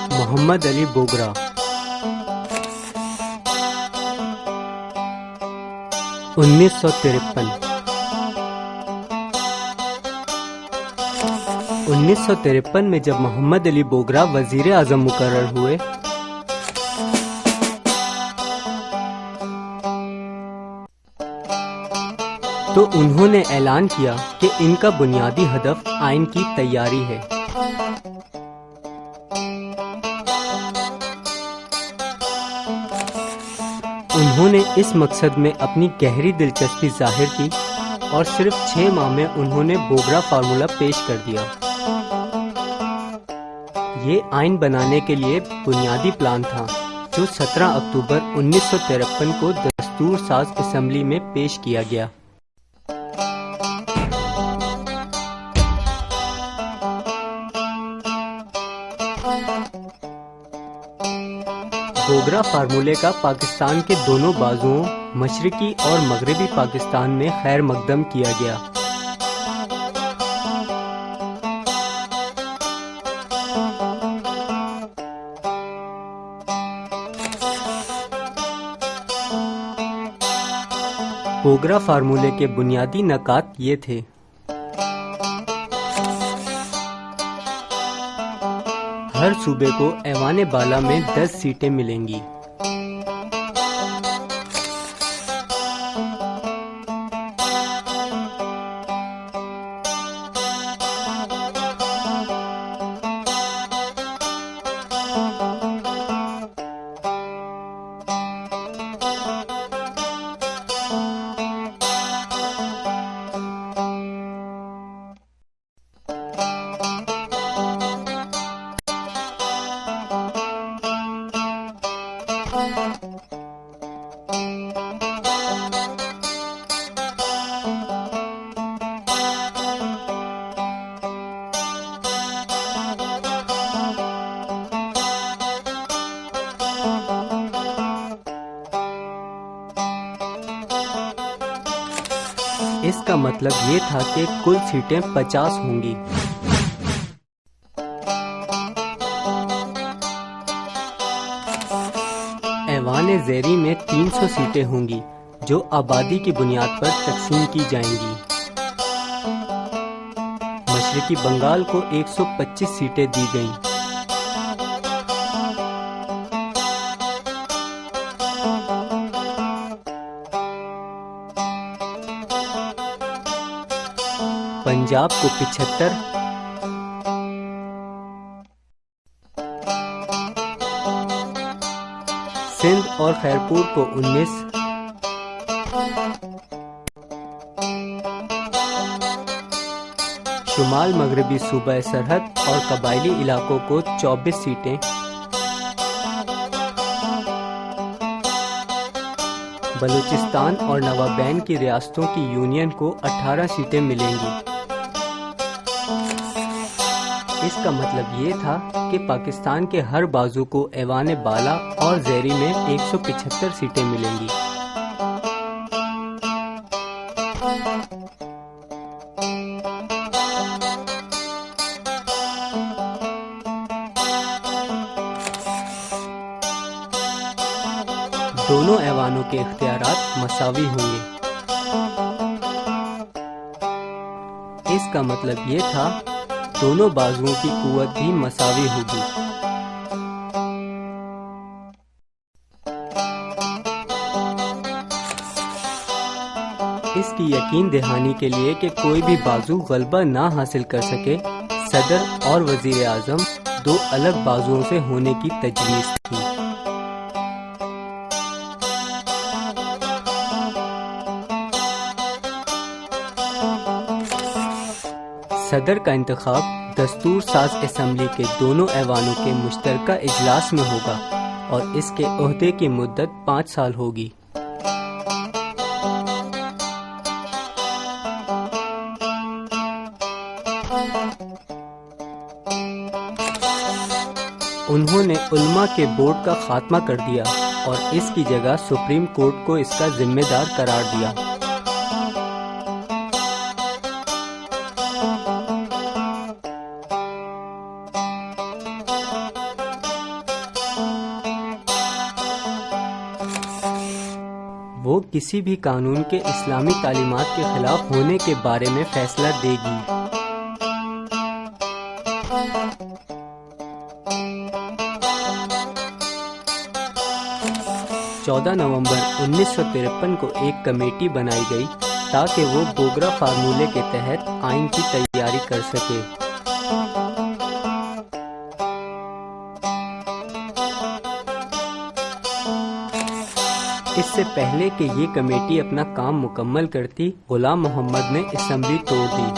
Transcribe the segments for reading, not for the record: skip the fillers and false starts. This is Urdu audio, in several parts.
محمد علی بوگرا 1953 میں جب محمد علی بوگرا وزیر اعظم مقرر ہوئے تو انہوں نے اعلان کیا کہ ان کا بنیادی ہدف آئین کی تیاری ہے۔ انہوں نے اس مقصد میں اپنی گہری دلچسپی ظاہر کی اور صرف 6 ماہ میں انہوں نے بوگرا فارمولہ پیش کر دیا۔ یہ آئین بنانے کے لیے بنیادی پلان تھا جو 17 اکتوبر 1953 کو دستور ساز اسمبلی میں پیش کیا گیا۔ بوگرا فارمولے کا پاکستان کے دونوں بازوؤں مشرقی اور مغربی پاکستان میں خیر مقدم کیا گیا۔ بوگرا فارمولے کے بنیادی نکات یہ تھے: ہر صوبے کو ایوان بالا میں 10 سیٹیں ملیں گی۔ اس کا مطلب یہ تھا کہ کل سیٹیں 50 ہوں گی۔ ایوان زیری میں 300 سیٹیں ہوں گی جو آبادی کی بنیاد پر تقسیم کی جائیں گی۔ مشرقی بنگال کو 125 سیٹیں دی گئیں۔ پنجاب کو 75، سندھ اور خیرپور کو 19، شمال مغربی صوبہ سرحد اور قبائلی علاقوں کو 24 سیٹیں، بلوچستان اور نوابین کی ریاستوں کی یونین کو 18 سیٹیں ملیں گی۔ اس کا مطلب یہ تھا کہ پاکستان کے ہر بازو کو ایوان بالا اور زیری میں 175 سیٹیں ملیں گی۔ دونوں ایوانوں کے اختیارات مساوی ہوں گے۔ اس کا مطلب یہ تھا دونوں بازوؤں کی قوت بھی مساوی ہوگی۔ اس کی یقین دہانی کے لیے کہ کوئی بھی بازو غلبہ نہ حاصل کر سکے، صدر اور وزیر اعظم 2 الگ بازوؤں سے ہونے کی تجویز تھی۔ صدر کا انتخاب دستور ساز اسمبلی کے دونوں ایوانوں کے مشترکہ اجلاس میں ہوگا اور اس کے عہدے کی مدت 5 سال ہوگی۔ انہوں نے علماء کے بورڈ کا خاتمہ کر دیا اور اس کی جگہ سپریم کورٹ کو اس کا ذمہ دار قرار دیا۔ وہ کسی بھی قانون کے اسلامی تعلیمات کے خلاف ہونے کے بارے میں فیصلہ دے گی۔ 14 نومبر 1953 کو ایک کمیٹی بنائی گئی تاکہ وہ بوگرا فارمولے کے تحت آئین کی تیاری کر سکے۔ اس سے پہلے کہ یہ کمیٹی اپنا کام مکمل کرتی، غلام محمد نے اسمبلی توڑ دی۔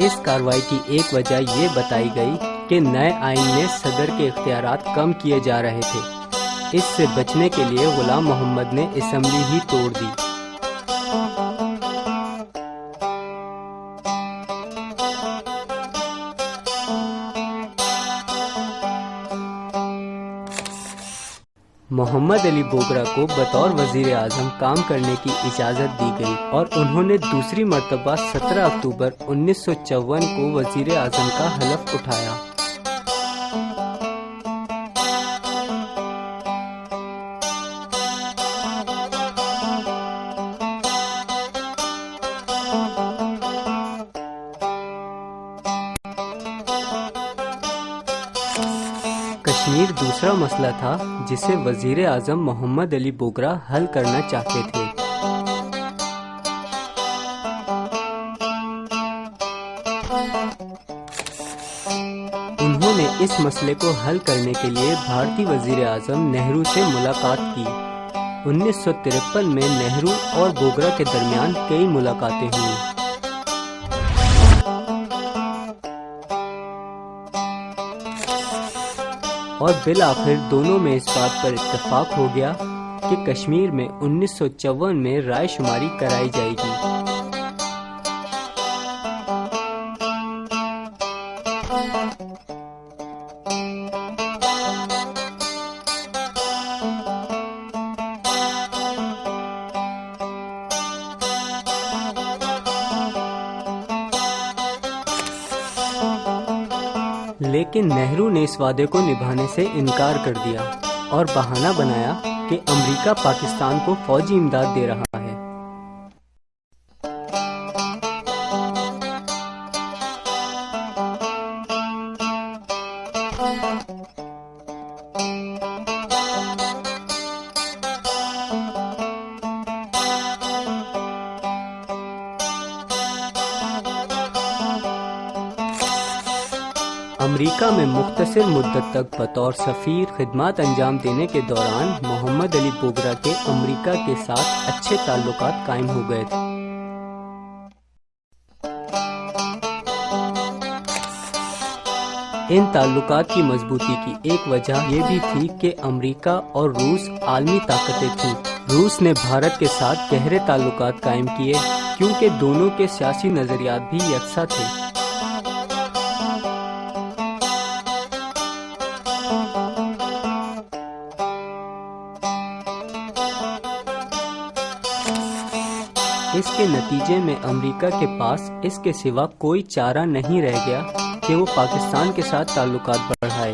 اس کارروائی کی ایک وجہ یہ بتائی گئی کہ نئے آئین میں صدر کے اختیارات کم کیے جا رہے تھے۔ اس سے بچنے کے لیے غلام محمد نے اسمبلی ہی توڑ دی۔ محمد علی بوگرا کو بطور وزیر اعظم کام کرنے کی اجازت دی گئی اور انہوں نے دوسری مرتبہ 17 اکتوبر 1954 کو وزیر اعظم کا حلف اٹھایا۔ کشمیر دوسرا مسئلہ تھا جسے وزیر اعظم محمد علی بوگرا حل کرنا چاہتے تھے۔ انہوں نے اس مسئلے کو حل کرنے کے لیے بھارتی وزیر اعظم نہرو سے ملاقات کی۔ 1953 میں نہرو اور بوگرا کے درمیان کئی ملاقاتیں ہوئیں۔ اور بالآخر دونوں میں اس بات پر اتفاق ہو گیا کہ کشمیر میں 1954 میں رائے شماری کرائی جائے گی۔ لیکن نہرو نے اس وعدے کو نبھانے سے انکار کر دیا اور بہانہ بنایا کہ امریکہ پاکستان کو فوجی امداد دے رہا ہے۔ امریکہ میں مختصر مدت تک بطور سفیر خدمات انجام دینے کے دوران محمد علی بوگرا کے امریکہ کے ساتھ اچھے تعلقات قائم ہو گئے تھے۔ ان تعلقات کی مضبوطی کی ایک وجہ یہ بھی تھی کہ امریکہ اور روس عالمی طاقتیں تھیں۔ روس نے بھارت کے ساتھ گہرے تعلقات قائم کیے کیونکہ دونوں کے سیاسی نظریات بھی یکساں تھے۔ اس کے نتیجے میں امریکہ کے پاس اس کے سوا کوئی چارہ نہیں رہ گیا کہ وہ پاکستان کے ساتھ تعلقات بڑھائے۔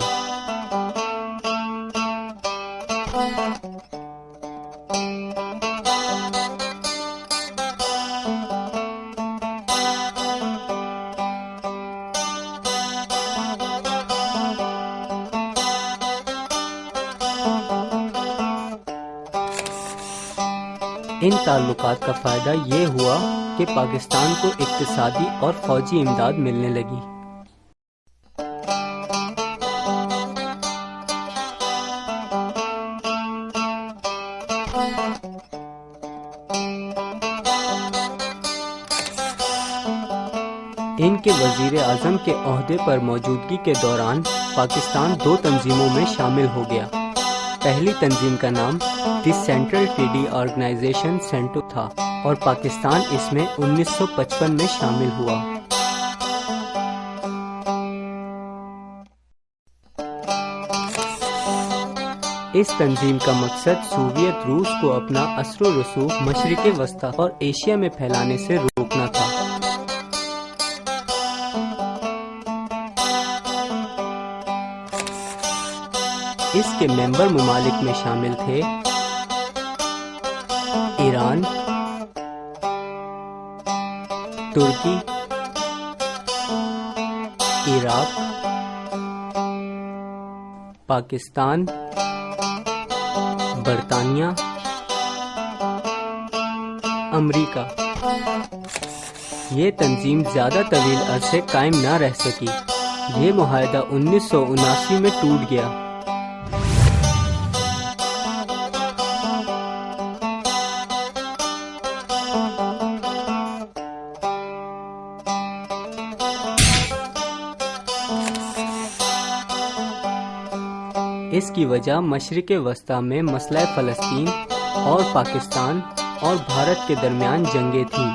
ان تعلقات کا فائدہ یہ ہوا کہ پاکستان کو اقتصادی اور فوجی امداد ملنے لگی۔ ان کے وزیر اعظم کے عہدے پر موجودگی کے دوران پاکستان 2 تنظیموں میں شامل ہو گیا۔ پہلی تنظیم کا نام دی سینٹرل ٹریڈی آرگنائزیشن سینٹو تھا اور پاکستان اس میں 1955 میں شامل ہوا۔ اس تنظیم کا مقصد سوویت روس کو اپنا اثر و رسوخ مشرق وسطی اور ایشیا میں پھیلانے سے روکنا تھا۔ اس کے ممبر ممالک میں شامل تھے ایران، ترکی، عراق، پاکستان، برطانیہ، امریکہ۔ یہ تنظیم زیادہ طویل عرصے قائم نہ رہ سکی۔ یہ معاہدہ 1979 میں ٹوٹ گیا۔ اس کی وجہ مشرق وسطی میں مسئلہ فلسطین اور پاکستان اور بھارت کے درمیان جنگیں تھیں۔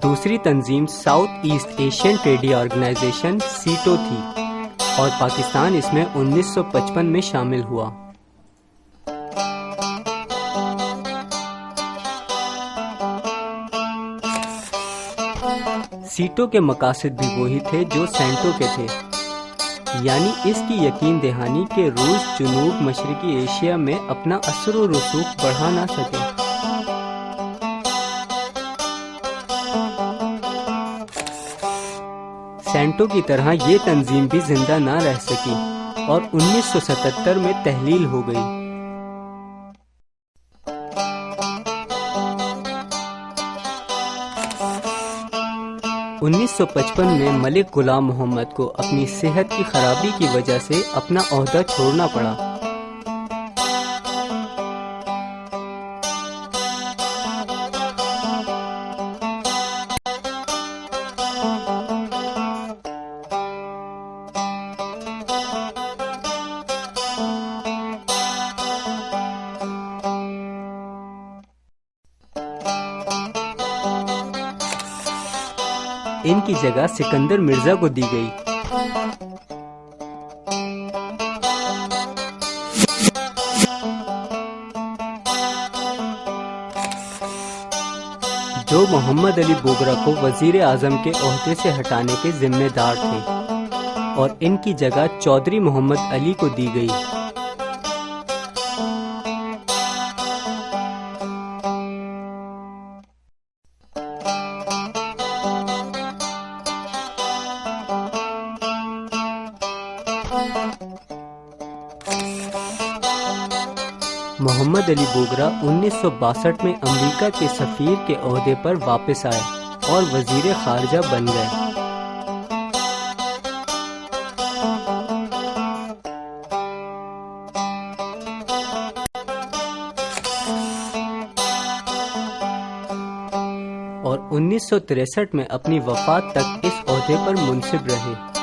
دوسری تنظیم ساؤتھ ایسٹ ایشین ٹریڈی آرگنائزیشن سیٹو تھی اور پاکستان اس میں 1955 میں شامل ہوا۔ سیٹو کے مقاصد بھی وہی تھے جو سینٹو کے تھے، یعنی اس کی یقین دہانی کہ روس جنوب مشرقی ایشیا میں اپنا اثر و رسوخ بڑھا نہ سکے۔ سینٹو کی طرح یہ تنظیم بھی زندہ نہ رہ سکی اور 1977 میں تحلیل ہو گئی۔ انیس سو 55 میں ملک غلام محمد کو اپنی صحت کی خرابی کی وجہ سے اپنا عہدہ چھوڑنا پڑا۔ ان کی جگہ سکندر مرزا کو دی گئی۔ جو محمد علی بوگرا کو وزیر اعظم کے عہدے سے ہٹانے کے ذمہ دار تھے، اور ان کی جگہ چودھری محمد علی کو دی گئی۔ محمد علی بوگرا 1962 میں امریکہ کے سفیر کے عہدے پر واپس آئے اور وزیر خارجہ بن گئے۔ اور 1963 میں اپنی وفات تک اس عہدے پر منصب رہے۔